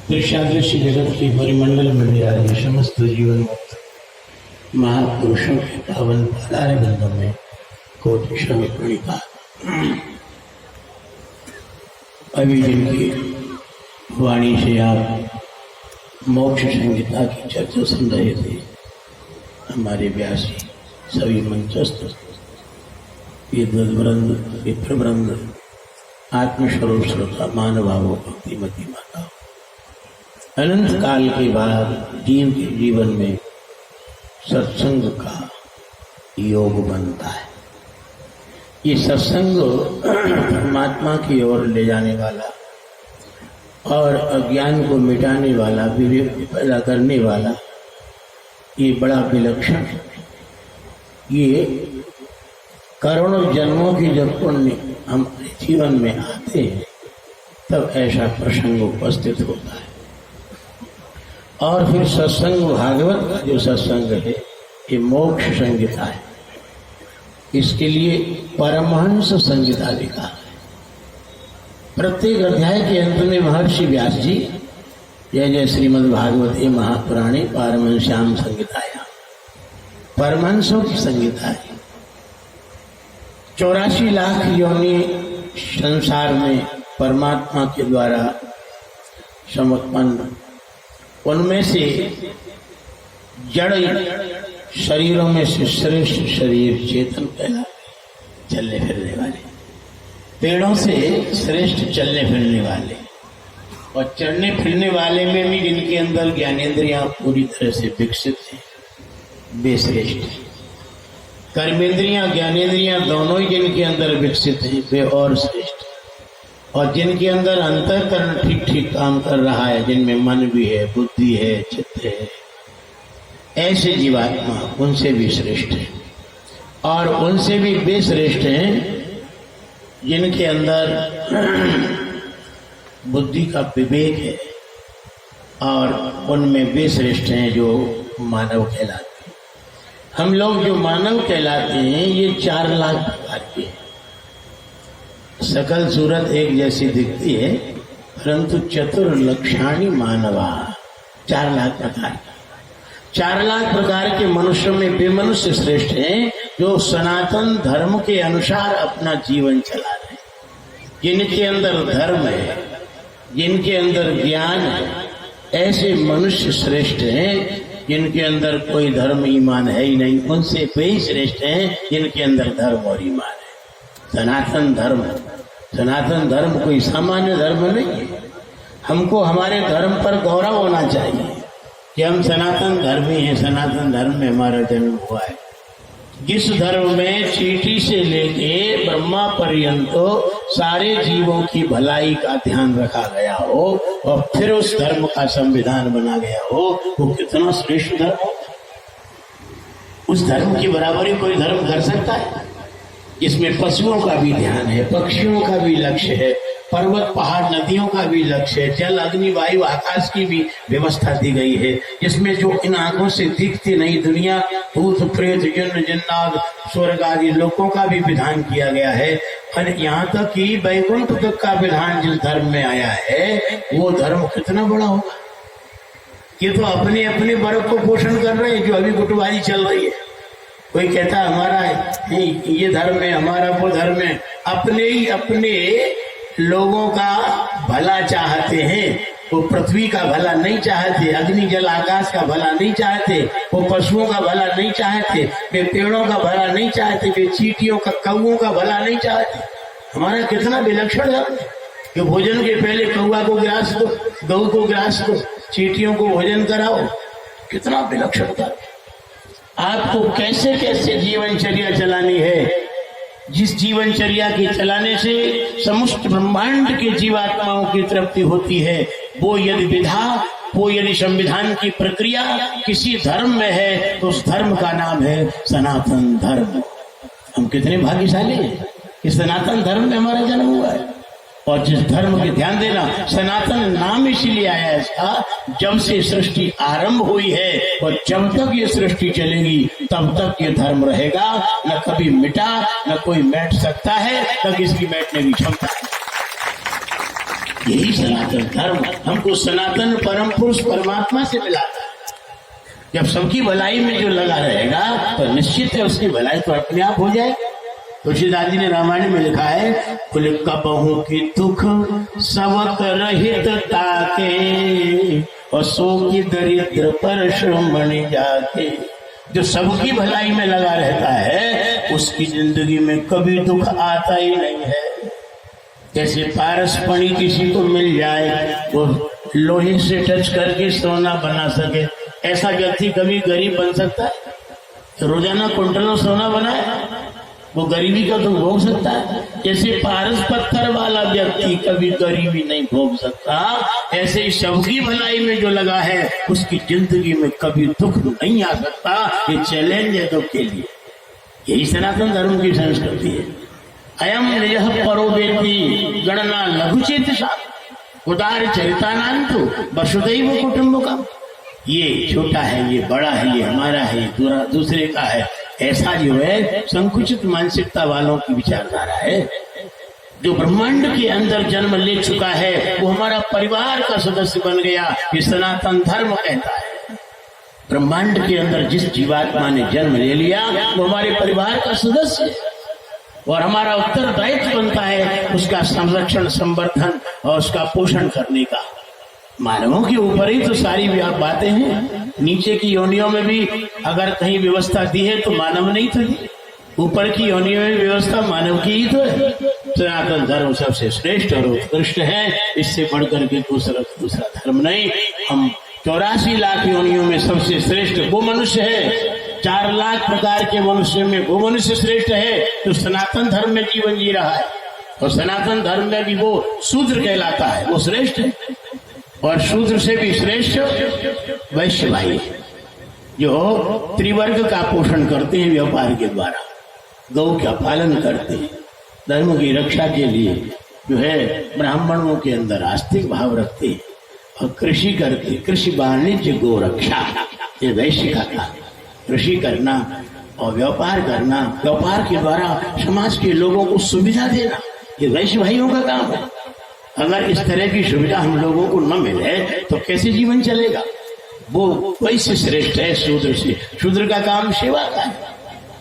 दृश्यादृश्य जगत के परिमंडल में विराजे समस्त जीवन मुक्त महापुरुषों के पावन पादार बंधों में कोटि क्षण प्रणिपात। अभी जिनकी वाणी से आप मोक्ष संहिता की चर्चा सुन रहे थे, हमारे व्यासी सभी मंचस्थ विद्वद्वृंद, विप्रवृंद, आत्मस्वरूप श्रोता, मानवाओं, भक्तिमती माताओं, अनंत काल के बाद जीव के जीवन में सत्संग का योग बनता है। ये सत्संग परमात्मा की ओर ले जाने वाला और अज्ञान को मिटाने वाला, विवेक पैदा करने वाला, ये बड़ा विलक्षण, ये करोड़ों जन्मों की जब पुण्य हमारे जीवन में आते हैं तब ऐसा प्रसंग उपस्थित होता है। और फिर सत्संग भागवत का जो सत्संग है ये मोक्ष संहिता है। इसके लिए परमहंस संहिता लिखा है। प्रत्येक अध्याय के अंत में महर्षि व्यास जी जय जय श्रीमद् भागवते महापुराणे पारमहंस्याम संहितायां, परमहंसों की संहिता है। 84 लाख योनि संसार में परमात्मा के द्वारा समुत्पन्न, उनमें से जड़ शरीरों में से श्रेष्ठ शरीर चेतन कहलाते, चलने फिरने वाले, पेड़ों से श्रेष्ठ चलने फिरने वाले, और चलने फिरने वाले में भी जिनके अंदर ज्ञानेंद्रियां पूरी तरह से विकसित हैं वे श्रेष्ठ हैं। कर्मेंद्रियां ज्ञानेंद्रियां दोनों ही जिनके अंदर विकसित हैं वे और श्रेष्ठ। और जिनके अंदर अंतःकरण ठीक ठीक काम कर रहा है, जिनमें मन भी है, बुद्धि है, चित्त है, ऐसे जीवात्मा उनसे भी श्रेष्ठ है। और उनसे भी वे श्रेष्ठ हैं जिनके अंदर बुद्धि का विवेक है, और उनमें वे श्रेष्ठ हैं जो मानव कहलाते हैं। हम लोग जो मानव कहलाते हैं ये 4 लाख प्रकार के हैं। सकल सूरत एक जैसी दिखती है, परंतु चतुर्लक्षाणी मानवा, 4 लाख प्रकार। 4 लाख प्रकार के मनुष्यों में वे मनुष्य श्रेष्ठ हैं जो सनातन धर्म के अनुसार अपना जीवन चला रहे हैं, जिनके अंदर धर्म है, जिनके अंदर ज्ञान है। ऐसे मनुष्य श्रेष्ठ हैं जिनके अंदर कोई धर्म ईमान है ही नहीं, उनसे वे ही श्रेष्ठ हैं जिनके अंदर धर्म और ईमान है। सनातन धर्म, सनातन धर्म कोई सामान्य धर्म नहीं है। हमको हमारे धर्म पर गौरव होना चाहिए कि हम सनातन धर्मी हैं, सनातन धर्म में हमारा जन्म हुआ है। जिस धर्म में चींटी से लेके ब्रह्मा पर्यंत सारे जीवों की भलाई का ध्यान रखा गया हो और फिर उस धर्म का संविधान बना गया हो, वो कितना श्रेष्ठ धर्म हो। उस धर्म की बराबरी कोई धर्म कर सकता है? इसमें पशुओं का भी ध्यान है, पक्षियों का भी लक्ष्य है, पर्वत पहाड़ नदियों का भी लक्ष्य है, जल अग्नि वायु आकाश की भी व्यवस्था दी गई है। जिसमें जो इन आंखों से दिखती नहीं दुनिया, भूत प्रेत जन्न जन्नाद स्वर्ग आदि लोकों का भी विधान किया गया है। और यहाँ तक कि वैकुंठ तक का विधान जिस धर्म में आया है वो धर्म कितना बड़ा होगा। ये तो अपने अपने वर्ग को पोषण कर रहे हैं, जो अभी गुटबाजी चल रही है। कोई कहता हमारा नहीं ये धर्म है, हमारा वो धर्म है। अपने ही अपने लोगों का भला चाहते हैं, वो पृथ्वी का भला नहीं चाहते, अग्नि जल आकाश का भला नहीं चाहते, वो पशुओं का भला नहीं चाहते, वे पेड़ों का भला नहीं चाहते, वे चींटियों का, कौओं का भला नहीं चाहते। हमारा कितना विलक्षण है कि भोजन के पहले कौआ को ग्रास दो, गौ को ग्रास दो, चींटियों को भोजन कराओ। कितना विलक्षण था। आपको कैसे कैसे जीवनचर्या चलानी है, जिस जीवनचर्या के चलाने से समस्त ब्रह्मांड के जीवात्माओं की तृप्ति होती है, वो यदि विधा, वो यदि संविधान की प्रक्रिया किसी धर्म में है तो उस धर्म का नाम है सनातन धर्म। हम कितने भाग्यशाली हैं कि सनातन धर्म में हमारा जन्म हुआ है। और जिस धर्म के ध्यान देना, सनातन नाम इसीलिए आया है इसका, जब से सृष्टि आरंभ हुई है और जब तक ये सृष्टि चलेगी तब तक ये धर्म रहेगा, न कभी मिटा, न कोई बैठ सकता है, न किसकी बैठने की क्षमता है। यही सनातन धर्म हमको सनातन परम पुरुष परमात्मा से मिलाता है। जब सबकी भलाई में जो लगा रहेगा तो निश्चित है उसकी भलाई तो अपने आप हो जाए। तुलसीदास जी ने रामायण में लिखा है, कुल कबहू की दुख सबक रहित ताके और सो की दरिद्र पर श्रमणि जाके। जो सबकी भलाई में लगा रहता है उसकी जिंदगी में कभी दुख आता ही नहीं है। जैसे पारसपणी किसी को मिल जाए वो लोहे से टच करके सोना बना सके, ऐसा व्यक्ति कभी गरीब बन सकता है? रोजाना कुंटलों सोना बनाए वो गरीबी का तो भोग सकता है। जैसे पारस पत्थर वाला व्यक्ति कभी गरीबी नहीं भोग सकता, ऐसे ही सबकी भलाई में जो लगा है उसकी जिंदगी में कभी दुख नहीं आ सकता। ये चैलेंज है सबके लिए। यही सनातन धर्म की संस्कृति है। अयम निजः परो वेत्ति गणना लघुचेत सा उदार चरितानांतु वसुदैव कुटुंबकम। ये छोटा है, ये बड़ा है, ये हमारा है, ये दूसरे का है, ऐसा जो है संकुचित मानसिकता वालों की विचारधारा है। जो ब्रह्मांड के अंदर जन्म ले चुका है वो हमारा परिवार का सदस्य बन गया, ये सनातन धर्म कहता है। ब्रह्मांड के अंदर जिस जीवात्मा ने जन्म ले लिया वो हमारे परिवार का सदस्य है और हमारा उत्तरदायित्व बनता है उसका संरक्षण, संवर्धन और उसका पोषण करने का। मानवों के ऊपर ही तो सारी बातें हैं। नीचे की योनियों में भी अगर कहीं व्यवस्था दी है तो मानव नहीं तो दी, ऊपर की योनियों में व्यवस्था मानव की ही तो है। सनातन धर्म सबसे श्रेष्ठ और उत्कृष्ट है, इससे बढ़कर के दूसरा धर्म नहीं। हम 84 लाख योनियों में सबसे श्रेष्ठ वो मनुष्य है। 4 लाख प्रकार के मनुष्य में वो मनुष्य श्रेष्ठ है जो सनातन धर्म में जीवन जी रहा है। और सनातन धर्म में भी वो शूद्र कहलाता है, वो श्रेष्ठ है। और शूद्र से भी श्रेष्ठ वैश्य भाई जो त्रिवर्ग का पोषण करते हैं व्यापार के द्वारा, गौ का पालन करते हैं, धर्म की रक्षा के लिए जो है ब्राह्मणों के अंदर आस्तिक भाव रखते हैं और कृषि करते, कृषि वाणिज्य गो रक्षा, ये वैश्य का काम। कृषि करना और व्यापार करना, व्यापार के द्वारा समाज के लोगों को सुविधा देना, ये वैश्य भाइयों का काम है। अगर इस तरह की सुविधा हम लोगों को न मिले तो कैसे जीवन चलेगा? वो वैसे श्रेष्ठ है शूद्र से। शूद्र का काम सेवा का है,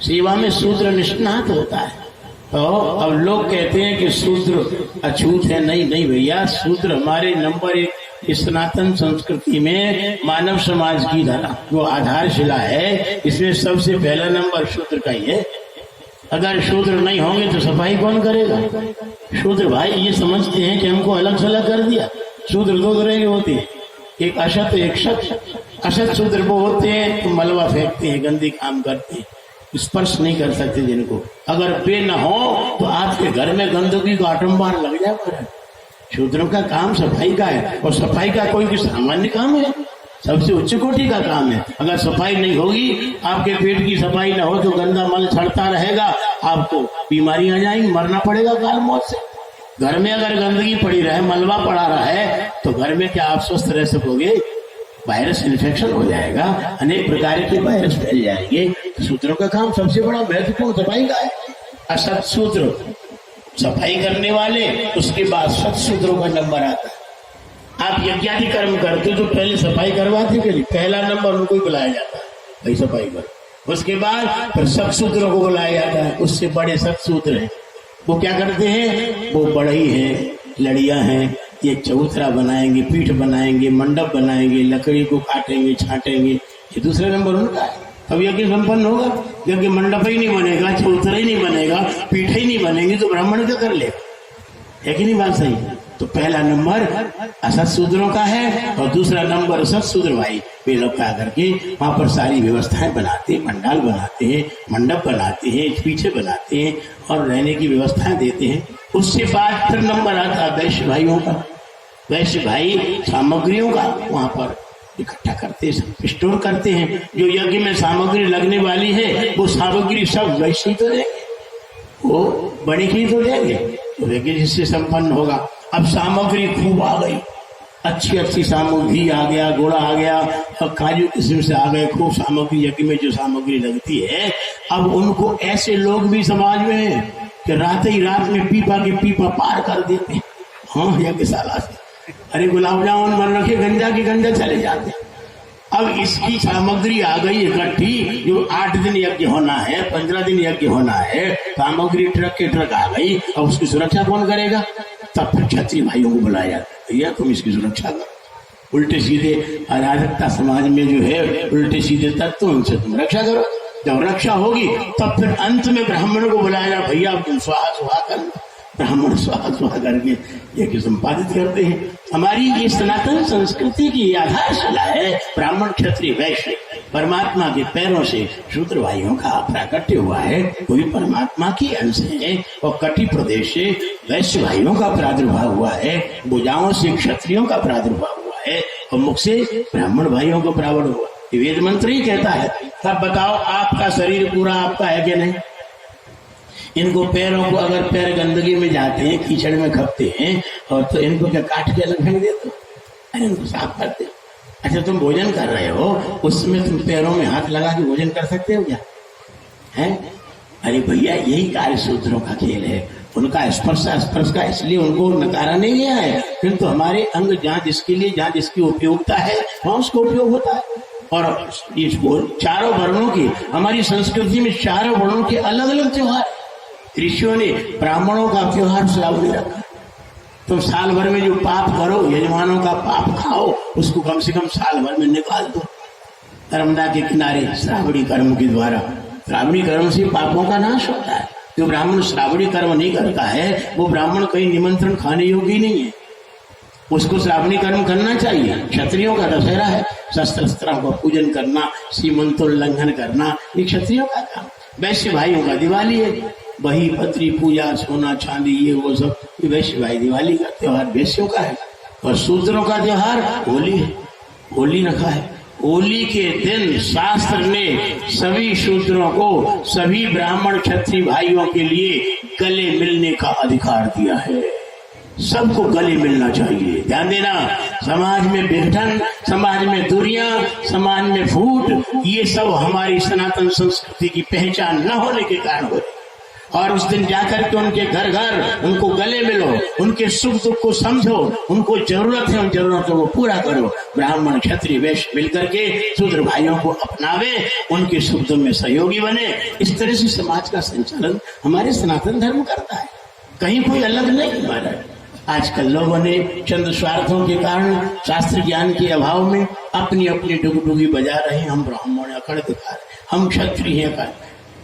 सेवा में शूद्र निष्णात होता है। तो अब लोग कहते हैं कि शूद्र अछूत है। नहीं भैया, शूद्र हमारे नंबर 1 इस सनातन संस्कृति में मानव समाज की धारा जो आधारशिला है, इसमें सबसे पहला नंबर शूद्र का ही है। अगर शूद्र नहीं होंगे तो सफाई कौन करेगा? शूद्र भाई ये समझते हैं कि हमको अलग थलग कर दिया। शूद्र 2 तरह के होते हैं, एक अशत एक शत। अशत शूद्र वो होते हैं तो मलबा फेंकते हैं, गंदी काम करते हैं, स्पर्श नहीं कर सकते जिनको। अगर वे न हो तो आपके घर में गंदगी का आटंबार लग जाएगा। शूद्रों का काम सफाई का है और सफाई का कोई सामान्य काम है, सबसे उच्च कोटि का काम है। अगर सफाई नहीं होगी, आपके पेट की सफाई न हो तो गंदा मल छड़ता रहेगा, आपको बीमारी आ जाएगी, मरना पड़ेगा काल मौत से। घर में अगर गंदगी पड़ी रहे, मलबा पड़ा रहा है तो घर में क्या आप स्वस्थ रह सकोगे? वायरस इन्फेक्शन हो जाएगा, अनेक प्रकार के वायरस फैल जाएंगे। शूद्रों का काम सबसे बड़ा महत्वपूर्ण सफाई का है। असत शूद्र सफाई करने वाले, उसके बाद सत शूद्रों का नंबर आता है। आप यज्ञादि कर्म करते तो पहले सफाई करवाते के लिए पहला नंबर उनको ही बुलाया जाता है, भाई सफाई करो। उसके बाद फिर सत्सूत्रों को बुलाया जाता है, उससे बड़े सत्सूत्र हैं। वो क्या करते हैं? वो बढ़ई हैं, लड़ियां हैं, ये चबूतरा बनाएंगे, पीठ बनाएंगे, मंडप बनाएंगे, लकड़ी को काटेंगे, छाटेंगे, ये दूसरा नंबर उनका है। अब यज्ञ संपन्न होगा, यज्ञ मंडप ही नहीं बनेगा, चबूतरा ही नहीं बनेगा, पीठ ही नहीं बनेगी तो ब्राह्मण क्या कर लेगा? है कि नहीं बात सही? तो पहला नंबर असत शूद्रों का है और दूसरा नंबर सत शूद्र भाई वे लोग क्या करके वहां पर सारी व्यवस्थाएं बनाते हैं, पंडाल बनाते हैं, मंडप बनाते हैं, पीछे बनाते हैं और रहने की व्यवस्थाएं देते हैं। उससे बाद फिर नंबर आता है वैश्य भाइयों का। वैश्य भाई सामग्रियों का वहां पर इकट्ठा करते हैं, स्टोर करते हैं। जो यज्ञ में सामग्री लगने वाली है वो सामग्री सब वैश्य ही तो देंगे, वो बड़े ही तो देंगे, तो यज्ञ जिससे संपन्न होगा। अब सामग्री खूब आ गई, अच्छी सामग्री आ गया, घोड़ा आ गया और काजू किस्म से आ गए, खूब सामग्री यज्ञ में जो सामग्री लगती है। अब उनको ऐसे लोग भी समाज में कि रात ही रात में पीपा के पीपा पार कर देते हैं। हाँ, यज्ञशाला से अरे गुलाब जामुन बन रखे, गंजा की गंजा चले जाते। अब इसकी सामग्री आ गई इकट्ठी, जो 8 दिन यज्ञ होना है, 15 दिन यज्ञ होना है, सामग्री ट्रक के ट्रक आ गई। अब उसकी सुरक्षा कौन करेगा? तब फिर क्षत्रिय भाइयों को बुलाया जाता है, भैया तुम इसकी सुरक्षा करो। उल्टे सीधे अराजकता समाज में जो है, उल्टे सीधे तत्व, उनसे तुम रक्षा करो। जब रक्षा होगी तब फिर अंत में ब्राह्मणों को बुलाया जाए, भैया तुम स्वाहा स्वाहा कर लो। ब्राह्मण स्वाहा स्वाहा करके ये संपादित करते हैं। हमारी ये सनातन संस्कृति की आधारशिला है ब्राह्मण क्षत्रिय वैश्य। परमात्मा के पैरों से शूद्र भाइयों का प्राकट्य हुआ है, कोई परमात्मा की अंश है। और कटी प्रदेश से वैश्य भाइयों का प्रादुर्भाव हुआ है, भुजाओं से क्षत्रियों का प्रादुर्भाव हुआ है, और मुख से ब्राह्मण भाइयों को प्रावण हुआ। वेद मंत्र ही कहता है। तब बताओ आपका शरीर पूरा आपका है कि नहीं? इनको पैरों को, अगर पैर गंदगी में जाते हैं, कीचड़ में खपते हैं, और तो इनको क्या काट के अलग फेंक देते हो? अरे इनको साफ करते हो। अच्छा तुम भोजन कर रहे हो, उसमें तुम पैरों में हाथ लगा के भोजन कर सकते हो क्या? है? अरे भैया यही कार्य सूत्रों का खेल है। उनका स्पर्श का इसलिए उनको नकारा नहीं गया है, किंतु हमारे अंग जहाँ जिसके लिए, जहाँ जिसकी उपयोगिता है, वहाँ उसका उपयोग होता है। और ये चारों वर्णों की, हमारी संस्कृति में चारों वर्णों के अलग अलग त्योहार। ऋषियों ने ब्राह्मणों का त्योहार श्रावणी रखा। तुम साल भर में जो पाप करो, यजमानों का पाप खाओ, उसको कम से कम साल भर में निकाल दो। नर्मदा के किनारे श्रावणी कर्म के द्वारा, श्रावणी कर्म से पापों का नाश होता है। जो ब्राह्मण श्रावणी कर्म नहीं करता है, वो ब्राह्मण कहीं निमंत्रण खाने योग्य नहीं है। उसको श्रावणी कर्म करना चाहिए। क्षत्रियों का दशहरा है, शस्त्रों का पूजन करना, सीमंतोल्लंघन करना, ये क्षत्रियों का काम। वैश्य भाइयों का दिवाली है, बही पत्री पूजा, सोना चांदी, ये वो सब, ये वैश्य भाई दिवाली का त्योहार वैश्यों का है। और शूद्रों का त्योहार होली है, होली रखा है। होली के दिन शास्त्र ने सभी शूद्रों को, सभी ब्राह्मण क्षत्रिय भाइयों के लिए गले मिलने का अधिकार दिया है। सबको गले मिलना चाहिए। ध्यान देना, समाज में विघटन, समाज में दूरियां, समाज में फूट, ये सब हमारी सनातन संस्कृति की पहचान न होने के कारण हो रही। और उस दिन जाकर के उनके घर घर उनको गले मिलो, उनके सुख दुख को समझो, उनको जरूरत है उन जरूरतों को पूरा करो। ब्राह्मण क्षत्रिय वैश्य मिलकर के शूद्र भाइयों को अपनावे, उनके सुख दुख में सहयोगी बने। इस तरह से समाज का संचालन हमारे सनातन धर्म करता है, कहीं कोई अलग नहीं हमारा। आजकल लोगों ने चंद स्वार्थों के कारण, शास्त्र ज्ञान के अभाव में अपनी अपनी डुगडुगी बजा रहे हैं। हम ब्राह्मण अकड़ दिखा रहे, हम क्षत्रिय हैं।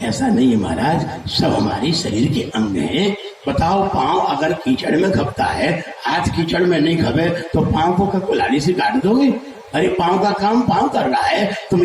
ऐसा नहीं है महाराज, सब हमारे शरीर के अंग हैं। बताओ, पांव अगर कीचड़ में खपता है, हाथ कीचड़ में नहीं खपे, तो पांव को कुल्हाड़ी से काट दोगे? अरे पांव का काम पांव कर रहा है, तुम